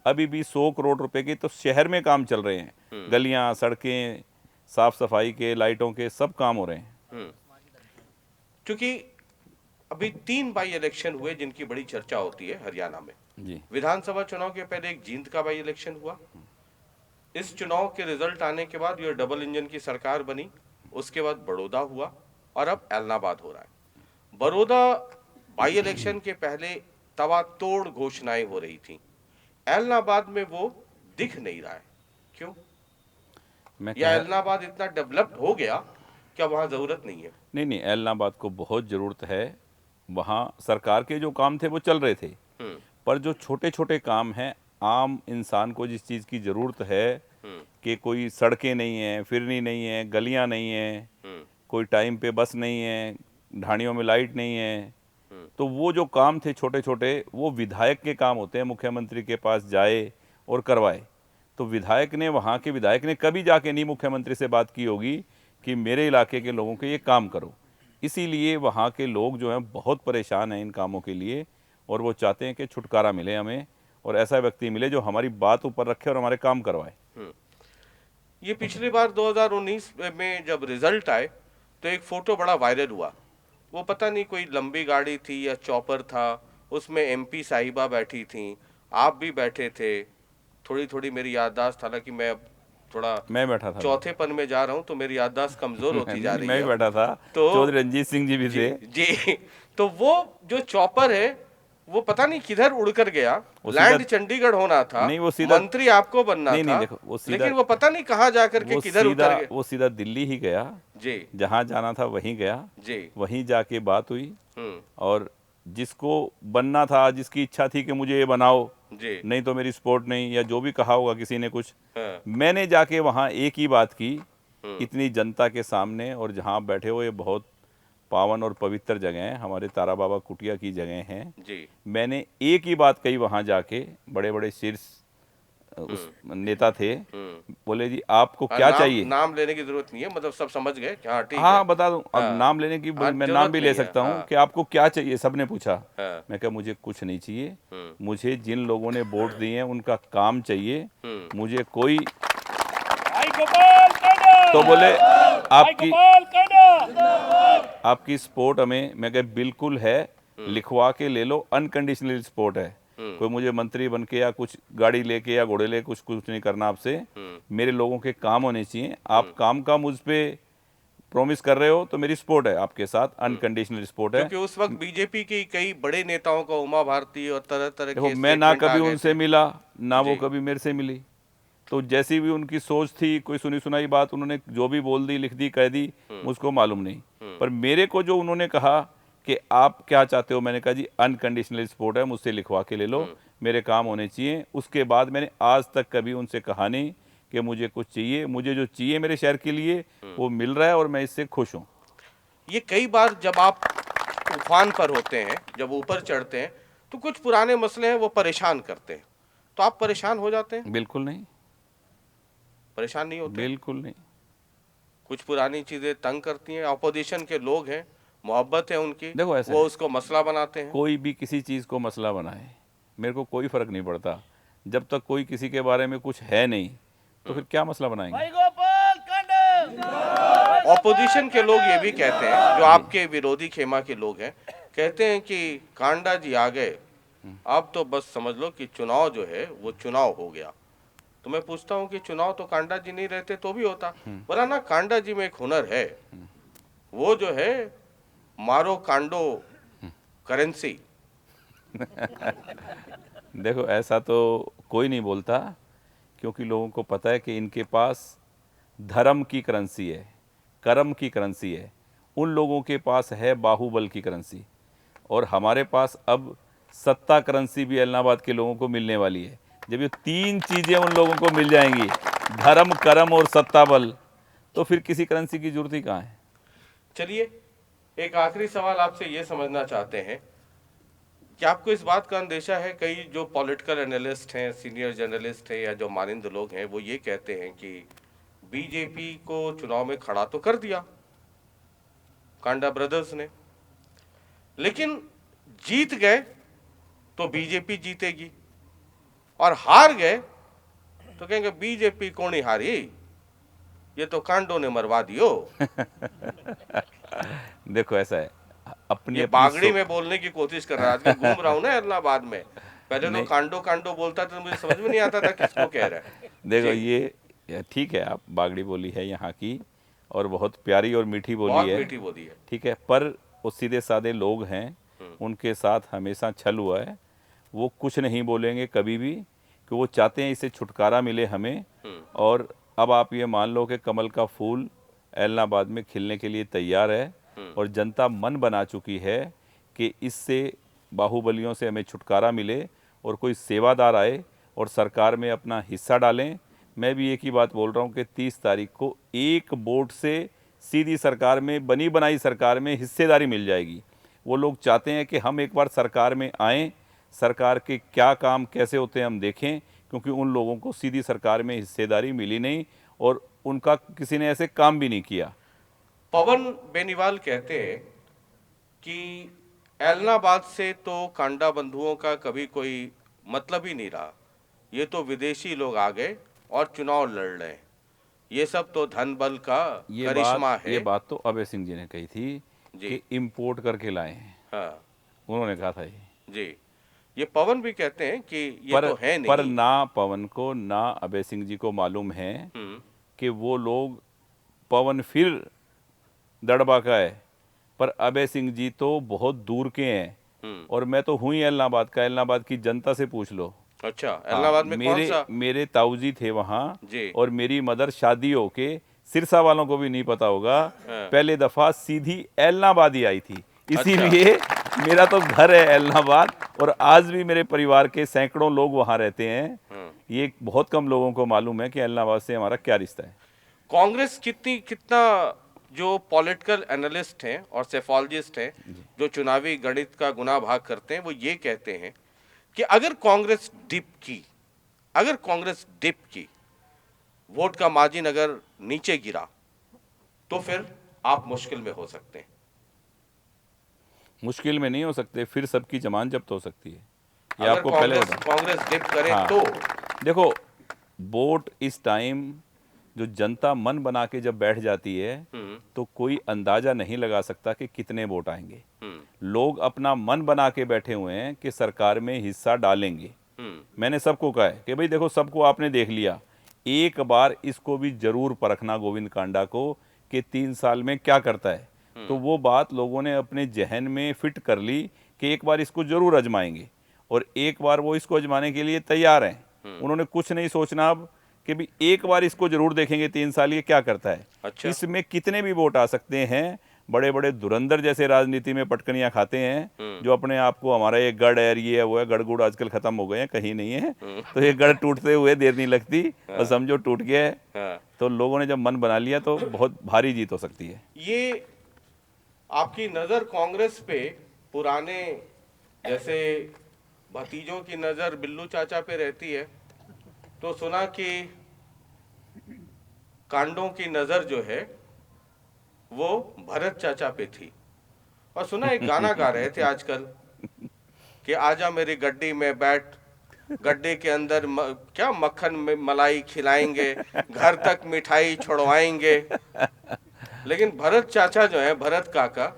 Speaker 2: अभी भी 100 करोड़ रुपए के तो शहर में काम चल रहे हैं। गलियाँ, सड़कें, साफ सफाई के, लाइटों के, सब काम हो रहे हैं।
Speaker 1: क्योंकि अभी 3 बाई इलेक्शन हुए जिनकी बड़ी चर्चा होती है हरियाणा में।
Speaker 2: जी।
Speaker 1: विधानसभा चुनाव के पहले एक जींद का बाई इलेक्शन हुआ। इस चुनाव के रिजल्ट आने के बाद ये डबल इंजन की सरकार बनी। उसके बाद बड़ौदा हुआ और अब इलाहाबाद हो रहा है। बड़ौदा बाई इलेक्शन के पहले तवा तोड़ घोषणाएं हो रही थी। इलाहाबाद में वो दिख नहीं रहा है, क्यों?
Speaker 2: मैं
Speaker 1: या
Speaker 2: कह
Speaker 1: इलाहाबाद इतना डेवलप्ड हो गया, क्या वहां जरूरत नहीं है?
Speaker 2: नहीं, इलाहाबाद को बहुत ज़रूरत है। वहाँ सरकार के जो काम थे वो चल रहे थे, पर जो छोटे छोटे काम हैं, आम इंसान को जिस चीज़ की ज़रूरत है कि कोई सड़कें नहीं हैं, फिरनी नहीं है, गलियाँ नहीं हैं, कोई टाइम पे बस नहीं है, ढाणियों में लाइट नहीं है, तो वो जो काम थे छोटे छोटे, वो विधायक के काम होते हैं। मुख्यमंत्री के पास जाए और करवाए। तो विधायक ने, वहाँ के विधायक ने कभी जाके नहीं मुख्यमंत्री से बात की होगी कि मेरे इलाके के लोगों के ये काम करो। इसीलिए वहाँ के लोग जो हैं बहुत परेशान हैं इन कामों के लिए, और वो चाहते हैं कि छुटकारा मिले हमें, और ऐसा व्यक्ति मिले जो हमारी बात ऊपर रखे और हमारे काम करवाए।
Speaker 1: ये पिछली बार 2019 में जब रिजल्ट आए तो एक फोटो बड़ा वायरल हुआ। वो पता नहीं कोई लंबी गाड़ी थी या चॉपर था, उसमें एमपी साहिबा बैठी थी, आप भी बैठे थे। थोड़ी थोड़ी मेरी याददाश्त, हालांकि मैं अब थोड़ा
Speaker 2: मैं बैठा था।
Speaker 1: चौथे पन में जा रहा हूँ तो मेरी याददाश्त कमजोर होती जा रही
Speaker 2: मैं
Speaker 1: है।
Speaker 2: भी बैठा था।
Speaker 1: तो
Speaker 2: चौधरी रंजीत सिंह जी भी थे।
Speaker 1: जी तो वो जो चॉपर है वो पता नहीं किधर उड़कर गया। लैंड चंडीगढ़ होना था,
Speaker 2: नहीं, वो सीधा
Speaker 1: मंत्री आपको बनना
Speaker 2: नहीं,
Speaker 1: था।
Speaker 2: नहीं, देखो, वो सीधा,
Speaker 1: लेकिन वो पता नहीं कहाँ जाकर के किधर उतर गया।
Speaker 2: वो सीधा दिल्ली ही गया
Speaker 1: जी
Speaker 2: जहाँ जाना था, वहीं गया
Speaker 1: जी।
Speaker 2: वहीं जाके बात हुई, और जिसको बनना था, जिसकी इच्छा थी कि मुझे ये बनाओ
Speaker 1: जी,
Speaker 2: नहीं तो मेरी सपोर्ट नहीं, या जो भी कहा होगा किसी ने कुछ,
Speaker 1: हाँ,
Speaker 2: मैंने जाके वहाँ एक ही बात की, इतनी जनता के सामने, और जहाँ आप बैठे हो ये बहुत पावन और पवित्र जगह है, हमारे तारा बाबा कुटिया की जगह हैं।
Speaker 1: जी,
Speaker 2: मैंने एक ही बात कही वहाँ जाके। बड़े बड़े शीर्ष उस नेता थे, बोले जी आपको क्या चाहिए।
Speaker 1: नाम लेने की जरूरत नहीं है, मतलब सब समझ गए। हाँ ठीक है।
Speaker 2: हाँ, बता दूं, अब
Speaker 1: हाँ,
Speaker 2: नाम लेने की
Speaker 1: हाँ,
Speaker 2: मैं
Speaker 1: जरूरत
Speaker 2: नाम भी ले
Speaker 1: नहीं है,
Speaker 2: सकता हूँ
Speaker 1: हाँ,
Speaker 2: कि आपको क्या चाहिए, सबने पूछा।
Speaker 1: हाँ,
Speaker 2: मैं कहा मुझे कुछ नहीं चाहिए, मुझे जिन लोगों ने वोट दिए हैं उनका काम चाहिए, मुझे कोई। तो बोले आपकी सपोर्ट हमें, मैं कहा बिल्कुल है, लिखवा के ले लो, अनकंडीशनल सपोर्ट है। कोई मुझे मंत्री बन के या कुछ गाड़ी लेके या घोड़े ले कुछ कुछ नहीं करना आपसे, मेरे लोगों के काम होने चाहिए। आप काम का मुझ पे प्रॉमिस कर रहे हो तो मेरी सपोर्ट है आपके साथ, अनकंडीशनल सपोर्ट है।
Speaker 1: क्योंकि उस वक्त बीजेपी के कई बड़े नेताओं को, उमा भारती और तरह तरह
Speaker 2: देखो,
Speaker 1: के
Speaker 2: मैं ना
Speaker 1: स्टेटमेंट आ
Speaker 2: कभी
Speaker 1: गए
Speaker 2: उनसे
Speaker 1: थे।
Speaker 2: मिला, ना वो
Speaker 1: जी।
Speaker 2: कभी मेरे से मिली। तो जैसी भी उनकी सोच थी, कोई सुनी सुनाई बात उन्होंने जो भी बोल दी, लिख दी, कह दी, मुझको मालूम नहीं। पर मेरे को जो उन्होंने कहा कि आप क्या चाहते हो, मैंने कहा जी अनकंडीशनल सपोर्ट है, मुझसे लिखवा के ले लो, मेरे काम होने चाहिए। उसके बाद मैंने आज तक कभी उनसे कहा नहीं कि मुझे कुछ चाहिए। मुझे जो चाहिए मेरे शहर के लिए वो मिल रहा है और मैं इससे खुश हूँ।
Speaker 1: ये कई बार जब आप तूफान पर होते हैं, जब ऊपर चढ़ते हैं, तो कुछ पुराने मसले हैं वो परेशान करते हैं, तो आप परेशान हो जाते हैं?
Speaker 2: बिल्कुल नहीं,
Speaker 1: परेशान नहीं होते?
Speaker 2: बिल्कुल नहीं।
Speaker 1: कुछ पुरानी चीजें तंग करती हैं, अपोजिशन के लोग हैं, मोहब्बत है उनकी,
Speaker 2: देखो, ऐसा
Speaker 1: वो
Speaker 2: है,
Speaker 1: उसको मसला बनाते हैं।
Speaker 2: कोई भी किसी चीज़ को मसला बनाए, मेरे को कोई फ़र्क नहीं पड़ता। जब तक कोई किसी के बारे में कुछ है नहीं तो फिर क्या मसला बनाएंगे?
Speaker 1: ऑपोजिशन के लोग ये भी कहते हैं, जो आपके विरोधी खेमा के लोग हैं, कहते हैं कि कांडा जी आ गए, अब तो बस समझ लो कि चुनाव जो है वो चुनाव हो गया। तो मैं पूछता हूँ कि चुनाव तो कांडा जी नहीं रहते तो भी होता, बोला ना कांडा जी में एक हुनर है, वो जो है मारो कांडो करेंसी।
Speaker 2: देखो, ऐसा तो कोई नहीं बोलता, क्योंकि लोगों को पता है कि इनके पास धर्म की करेंसी है, कर्म की करेंसी है। उन लोगों के पास है बाहुबल की करेंसी, और हमारे पास अब सत्ता करेंसी भी इलाहाबाद के लोगों को मिलने वाली है। जब ये तीन चीज़ें उन लोगों को मिल जाएंगी, धर्म, कर्म और सत्ता बल, तो फिर किसी करेंसी की जरूरत ही कहाँ है।
Speaker 1: चलिए, एक आखिरी सवाल आपसे ये समझना चाहते हैं कि आपको इस बात का अंदेशा है, कई जो पॉलिटिकल एनालिस्ट हैं, सीनियर जर्नलिस्ट हैं या जो मानिंद लोग हैं, वो ये कहते हैं कि बीजेपी को चुनाव में खड़ा तो कर दिया कांडा ब्रदर्स ने, लेकिन जीत गए तो बीजेपी जीतेगी, और हार गए तो कहेंगे बीजेपी कौन ही हारी, ये तो कांडो ने मरवा दियो।
Speaker 2: देखो, ऐसा है, अपनी
Speaker 1: ये
Speaker 2: अपनी
Speaker 1: बागड़ी में बोलने की कोशिश कर रहा है, आजकल घूम रहा हूं ना इलाहाबाद में, पहले तो
Speaker 2: नहीं,
Speaker 1: कांडो कांडो बोलता था तो मुझे समझ में नहीं आता था किसको कह रहा है।
Speaker 2: देखो,
Speaker 1: जी,
Speaker 2: ये ठीक है, आप बागड़ी बोली है यहाँ की, और बहुत प्यारी और मीठी बोली
Speaker 1: बहुत
Speaker 2: है,
Speaker 1: मीठी बोली है।
Speaker 2: ठीक है, पर वो सीधे साधे लोग हैं, उनके साथ हमेशा छल हुआ है। वो कुछ नहीं बोलेंगे कभी भी, कि वो चाहते हैं इससे छुटकारा मिले हमें। और अब आप ये मान लो कि कमल का फूल इलाहाबाद में खिलने के लिए तैयार है, और जनता मन बना चुकी है कि इससे बाहुबलियों से हमें छुटकारा मिले और कोई सेवादार आए और सरकार में अपना हिस्सा डालें। मैं भी एक ही बात बोल रहा हूँ कि 30 तारीख को एक वोट से सीधी सरकार में, बनी बनाई सरकार में हिस्सेदारी मिल जाएगी। वो लोग चाहते हैं कि हम एक बार सरकार में आएँ, सरकार के क्या काम कैसे होते हैं हम देखें, क्योंकि उन लोगों को सीधी सरकार में हिस्सेदारी मिली नहीं और उनका किसी ने ऐसे काम भी नहीं किया।
Speaker 1: पवन बेनीवाल कहते हैं कि एलनाबाद से तो कांडा बंधुओं का कभी कोई मतलब ही नहीं रहा, ये तो विदेशी लोग आ गए और चुनाव लड़ रहे हैं, ये सब तो धन बल का करिश्मा
Speaker 2: ये
Speaker 1: है।
Speaker 2: बात तो अभय सिंह जी ने कही थी
Speaker 1: जी,
Speaker 2: कि इम्पोर्ट करके लाए हैं,
Speaker 1: हाँ
Speaker 2: उन्होंने कहा था ये।
Speaker 1: जी, ये पवन भी कहते हैं कि ये
Speaker 2: पर
Speaker 1: तो है
Speaker 2: पर
Speaker 1: नहीं।
Speaker 2: ना पवन को ना अभय सिंह जी को मालूम है कि वो लोग, पवन फिर दड़बा का है, पर अभय सिंह जी तो बहुत दूर के हैं, और मैं तो हूँ ही इलाहाबाद का, इलाहाबाद की जनता से पूछ लो।
Speaker 1: अच्छा,
Speaker 2: हाँ,
Speaker 1: इलाहाबाद में कौन सा?
Speaker 2: मेरे ताऊजी थे वहाँ,
Speaker 1: जी,
Speaker 2: और मेरी मदर शादी हो के, सिरसा वालों को भी नहीं पता होगा, पहले दफा सीधी इलाहाबाद ही आई थी, इसीलिए मेरा तो घर है इलाहाबाद, और आज भी मेरे परिवार के सैकड़ों लोग वहाँ रहते हैं। ये बहुत कम लोगों को मालूम है कि इलाहाबाद से हमारा क्या रिश्ता है।
Speaker 1: कांग्रेस कितना जो पॉलिटिकल एनालिस्ट हैं और सेफोलॉजिस्ट हैं, जो चुनावी गणित का गुना भाग करते हैं, वो ये कहते हैं कि अगर कांग्रेस डिप की, वोट का मार्जिन अगर नीचे गिरा, तो फिर आप मुश्किल में हो सकते हैं।
Speaker 2: मुश्किल में नहीं हो सकते, फिर सबकी जमान जब्त हो सकती है, ये
Speaker 1: अगर
Speaker 2: आपको पहले बता।
Speaker 1: कांग्रेस डिप करे
Speaker 2: हाँ,
Speaker 1: तो
Speaker 2: देखो, वोट इस टाइम जो जनता मन बना के जब बैठ जाती है, तो कोई अंदाजा नहीं लगा सकता कि कितने वोट आएंगे। लोग अपना मन बना के बैठे हुए हैं कि सरकार में हिस्सा डालेंगे। मैंने सबको कहा है कि भाई देखो, सबको आपने देख लिया, एक बार इसको भी जरूर परखना गोविंद कांडा को कि 3 साल में क्या करता है। तो वो बात लोगों ने अपने जहन में फिट कर ली कि एक बार इसको जरूर आजमाएंगे, और एक बार वो इसको आजमाने के लिए तैयार हैं। उन्होंने कुछ नहीं सोचना अब कि भी एक बार इसको जरूर देखेंगे 3 साल ये क्या करता है।
Speaker 1: अच्छा।
Speaker 2: इसमें कितने भी वोट आ सकते हैं, बड़े बड़े धुरंधर जैसे राजनीति में पटकनियां खाते हैं, जो अपने आप को हमारा ये गढ़ है, ये है, वो है, गढ़ गुड़ आजकल खत्म हो गए हैं, कहीं नहीं है। तो ये गढ़ टूटते हुए देर नहीं लगती, और समझो टूट गया है। तो लोगों ने जब मन बना लिया तो बहुत भारी जीत हो सकती है।
Speaker 1: ये आपकी नजर कांग्रेस पे पुराने जैसे भतीजों की नजर बिल्लू चाचा पे रहती है, तो सुना कि कांडों की नजर जो है वो भरत चाचा पे थी, और सुना एक गाना गा रहे थे आजकल कि आजा मेरी गड्डी में बैठ, गड्ढे के अंदर क्या मक्खन में मलाई खिलाएंगे, घर तक मिठाई छोड़वाएंगे। लेकिन भरत चाचा जो है, भरत काका,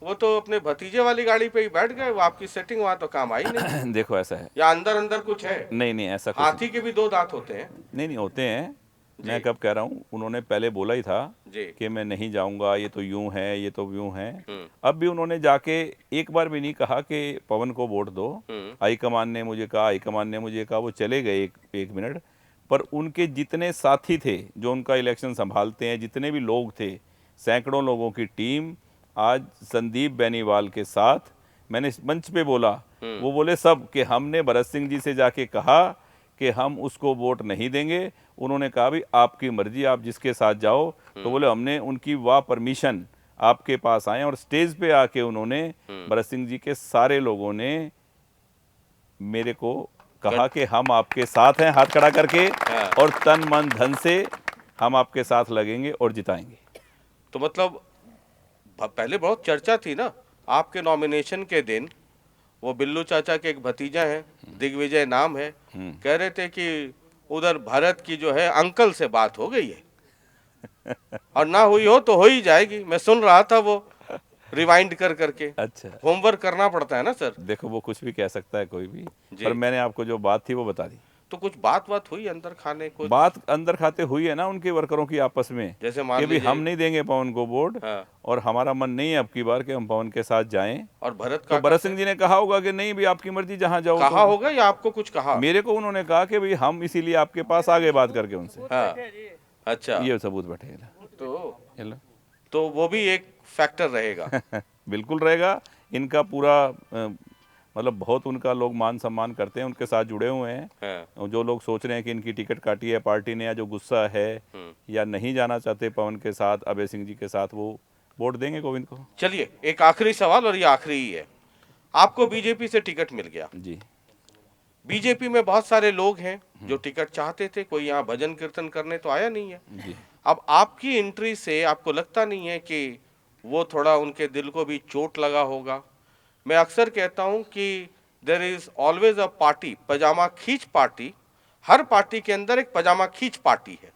Speaker 1: वो तो अपने भतीजे वाली गाड़ी पे ही बैठ गए। वो आपकी सेटिंग वहां तो काम आई नहीं।
Speaker 2: देखो ऐसा है,
Speaker 1: या अंदर अंदर कुछ है?
Speaker 2: नहीं नहीं ऐसा कुछ
Speaker 1: हाथी के भी दो दांत होते हैं।
Speaker 2: नहीं नहीं होते हैं।
Speaker 1: जी।
Speaker 2: मैं कब कह रहा हूँ, उन्होंने पहले बोला ही था
Speaker 1: जी।
Speaker 2: कि मैं नहीं जाऊंगा, ये तो यूं है, ये तो यूं है। अब भी उन्होंने जाके एक बार भी नहीं कहा कि पवन को वोट दो। हाईकमान ने मुझे कहा, हाईकमान ने मुझे कहा, वो चले गए एक मिनट। पर उनके जितने साथी थे जो उनका इलेक्शन संभालते हैं, जितने भी लोग थे, सैकड़ों लोगों की टीम आज संदीप बेनीवाल के साथ, मैंने इस मंच पे बोला, वो बोले सब कि हमने भरत सिंह जी से जाके कहा कि हम उसको वोट नहीं देंगे। उन्होंने कहा भी आपकी मर्जी, आप जिसके साथ जाओ। तो बोले हमने उनकी वाह परमिशन आपके पास आए, और स्टेज पे आके उन्होंने, भरत सिंह जी के सारे लोगों ने मेरे को कहा कि हम आपके साथ हैं, हाथ खड़ा करके, और तन मन धन से हम आपके साथ लगेंगे और जिताएंगे।
Speaker 1: तो मतलब पहले बहुत चर्चा थी ना आपके नॉमिनेशन के दिन। वो बिल्लू चाचा के एक भतीजा हैं, दिग्विजय नाम है, कह रहे थे कि उधर भरत की जो है अंकल से बात हो गई है और ना हुई हो तो हो ही जाएगी। मैं सुन रहा था वो रिवाइंड कर करके।
Speaker 2: अच्छा,
Speaker 1: होमवर्क करना पड़ता है ना सर।
Speaker 2: देखो वो कुछ भी कह सकता है कोई भी,
Speaker 1: जी।
Speaker 2: पर मैंने आपको जो बात थी वो बता दी।
Speaker 1: तो कुछ बात हुई अंदर खाने को?
Speaker 2: बात अंदर खाते हुई है ना उनके वर्करों की आपस में,
Speaker 1: जैसे मान
Speaker 2: कि भी
Speaker 1: लीजिए
Speaker 2: हम नहीं देंगे पवन को वोट,
Speaker 1: हाँ।
Speaker 2: और हमारा मन नहीं है अब की बार कि हम पवन के साथ जाएं।
Speaker 1: और भरत
Speaker 2: तो
Speaker 1: काका
Speaker 2: भरत
Speaker 1: से
Speaker 2: सिंह जी ने कहा होगा कि नहीं भी आपकी मर्जी, जहां जाओ।
Speaker 1: कहा
Speaker 2: तो
Speaker 1: होगा या आपको कुछ कहा?
Speaker 2: मेरे को उन्होंने कहा कि भाई हम इसीलिए आपके पास आ गए बात करके उनसे।
Speaker 1: हाँ। अच्छा,
Speaker 2: ये सबूत बैठे
Speaker 1: तो वो भी एक फैक्टर रहेगा।
Speaker 2: बिल्कुल रहेगा। इनका पूरा मतलब बहुत उनका लोग मान सम्मान करते हैं, उनके साथ जुड़े हुए हैं।
Speaker 1: हाँ।
Speaker 2: जो लोग सोच रहे हैं कि इनकी टिकट काटी है पार्टी ने, या जो गुस्सा है या नहीं जाना चाहते पवन के साथ, अभय सिंह जी के साथ, वो वोट देंगे गोविंद को।
Speaker 1: चलिए एक आखिरी सवाल, और ये आखिरी ही है। आपको बीजेपी से टिकट मिल गया।
Speaker 2: जी।
Speaker 1: बीजेपी में बहुत सारे लोग हैं जो टिकट चाहते थे, कोई यहाँ भजन कीर्तन करने तो आया नहीं है।
Speaker 2: जी।
Speaker 1: अब आपकी एंट्री से आपको लगता नहीं है कि वो थोड़ा उनके दिल को भी चोट लगा होगा? मैं अक्सर कहता हूं कि there is always a party, pajama खींच पार्टी। हर पार्टी के अंदर एक पजामा खींच पार्टी है।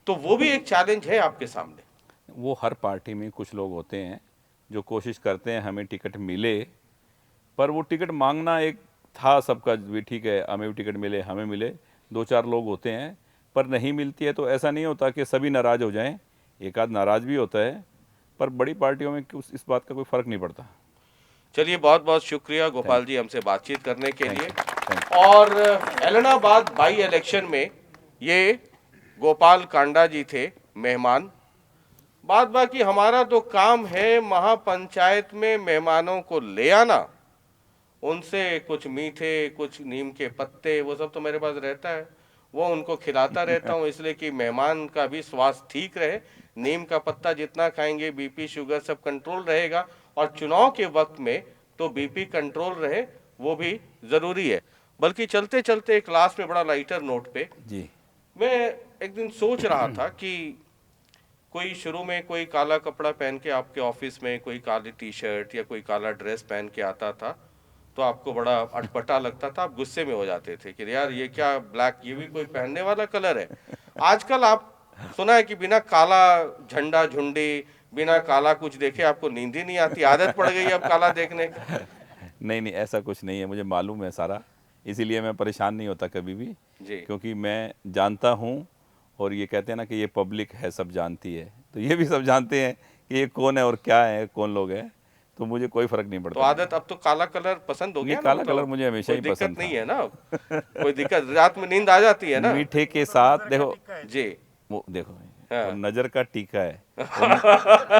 Speaker 1: तो वो भी एक चैलेंज है आपके सामने।
Speaker 2: वो हर पार्टी में कुछ लोग होते हैं जो कोशिश करते हैं हमें टिकट मिले, पर वो टिकट मांगना एक था सबका भी, ठीक है हमें भी टिकट मिले, हमें मिले। दो चार लोग होते हैं, पर नहीं मिलती है तो ऐसा नहीं होता कि सभी नाराज़ हो जाएं, एक आध नाराज़ भी होता है, पर बड़ी पार्टियों में इस बात का कोई फ़र्क नहीं पड़ता।
Speaker 1: चलिए बहुत बहुत शुक्रिया गोपाल जी हमसे बातचीत करने के लिए।
Speaker 2: थैंक
Speaker 1: और एलनाबाद बाई इलेक्शन में ये गोपाल कांडा जी थे मेहमान। बात बाकी हमारा तो काम है महापंचायत में मेहमानों को ले आना, उनसे कुछ मीठे, कुछ नीम के पत्ते, वो सब तो मेरे पास रहता है, वो उनको खिलाता रहता हूँ, इसलिए कि मेहमान का भी स्वास्थ्य ठीक रहे। नीम का पत्ता जितना खाएंगे बीपी शुगर सब कंट्रोल रहेगा, और चुनाव के वक्त में तो बीपी कंट्रोल रहे वो भी जरूरी है। बल्कि चलते चलते एक लास्ट में बड़ा लाइटर नोट पे
Speaker 2: जी।
Speaker 1: मैं एक दिन सोच रहा था कि कोई शुरू में कोई काला कपड़ा पहन के आपके ऑफिस में, कोई काली टी शर्ट या कोई काला ड्रेस पहन के आता था तो आपको बड़ा अटपटा लगता था, आप गुस्से में हो जाते थे कि यार ये क्या ब्लैक, ये भी कोई पहनने वाला कलर है। आजकल आप सुना है कि बिना काला झंडा झुंडी, बिना काला कुछ देखे आपको नींद ही नहीं आती, आदत पड़ गई अब काला देखने की।
Speaker 2: नहीं नहीं ऐसा कुछ नहीं है, मुझे मालूम है सारा, इसीलिए मैं परेशान नहीं होता कभी भी
Speaker 1: जी।
Speaker 2: क्योंकि मैं जानता हूँ। और ये कहते हैं ना कि ये पब्लिक है, सब जानती है, तो ये भी सब जानते हैं कि ये कौन है और क्या है, कौन लोग हैं, तो मुझे कोई फर्क नहीं पड़ता।
Speaker 1: तो आदत अब तो काला कलर पसंद हो गया ना?
Speaker 2: काला कलर मुझे हमेशा ही
Speaker 1: कोई
Speaker 2: पसंद
Speaker 1: दिक्कत नहीं
Speaker 2: था।
Speaker 1: है ना अब? कोई दिक्कत, रात में नींद आ जाती है ना?
Speaker 2: मीठे के साथ देखो
Speaker 1: जी।
Speaker 2: वो देखो
Speaker 1: हाँ।
Speaker 2: वो नजर का टीका है,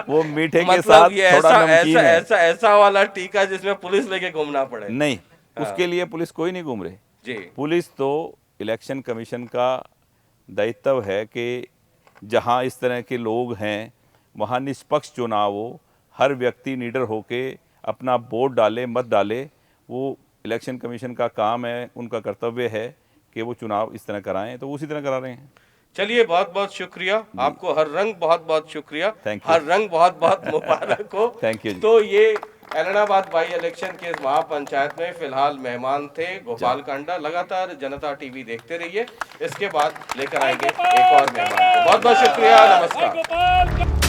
Speaker 2: वो मीठे के
Speaker 1: मतलब
Speaker 2: साथ
Speaker 1: ये
Speaker 2: थोड़ा
Speaker 1: ऐसा
Speaker 2: नमकीन
Speaker 1: ऐसा
Speaker 2: है।
Speaker 1: ऐसा ऐसा वाला टीका जिसमें पुलिस लेके घूमना पड़े?
Speaker 2: नहीं, उसके लिए पुलिस कोई नहीं घूम रही।
Speaker 1: जी।
Speaker 2: पुलिस तो इलेक्शन कमीशन का दायित्व है कि जहां इस तरह के लोग हैं वहां निष्पक्ष चुनाव हो, हर व्यक्ति निडर होके अपना वोट डाले, मत डाले। वो इलेक्शन कमीशन का काम है, उनका कर्तव्य है कि वो चुनाव इस तरह कराएं, तो उसी तरह करा रहे हैं।
Speaker 1: चलिए बहुत बहुत शुक्रिया आपको, हर रंग बहुत बहुत शुक्रिया,
Speaker 2: Thank you.
Speaker 1: हर रंग बहुत बहुत मुबारक हो।
Speaker 2: Thank you जी।
Speaker 1: तो ये एलनाबाद बाई इलेक्शन के इस महापंचायत में फिलहाल मेहमान थे गोपाल कांडा। लगातार जनता टीवी देखते रहिए, इसके बाद लेकर आएंगे एक और मेहमान। बहुत बहुत शुक्रिया, नमस्कार।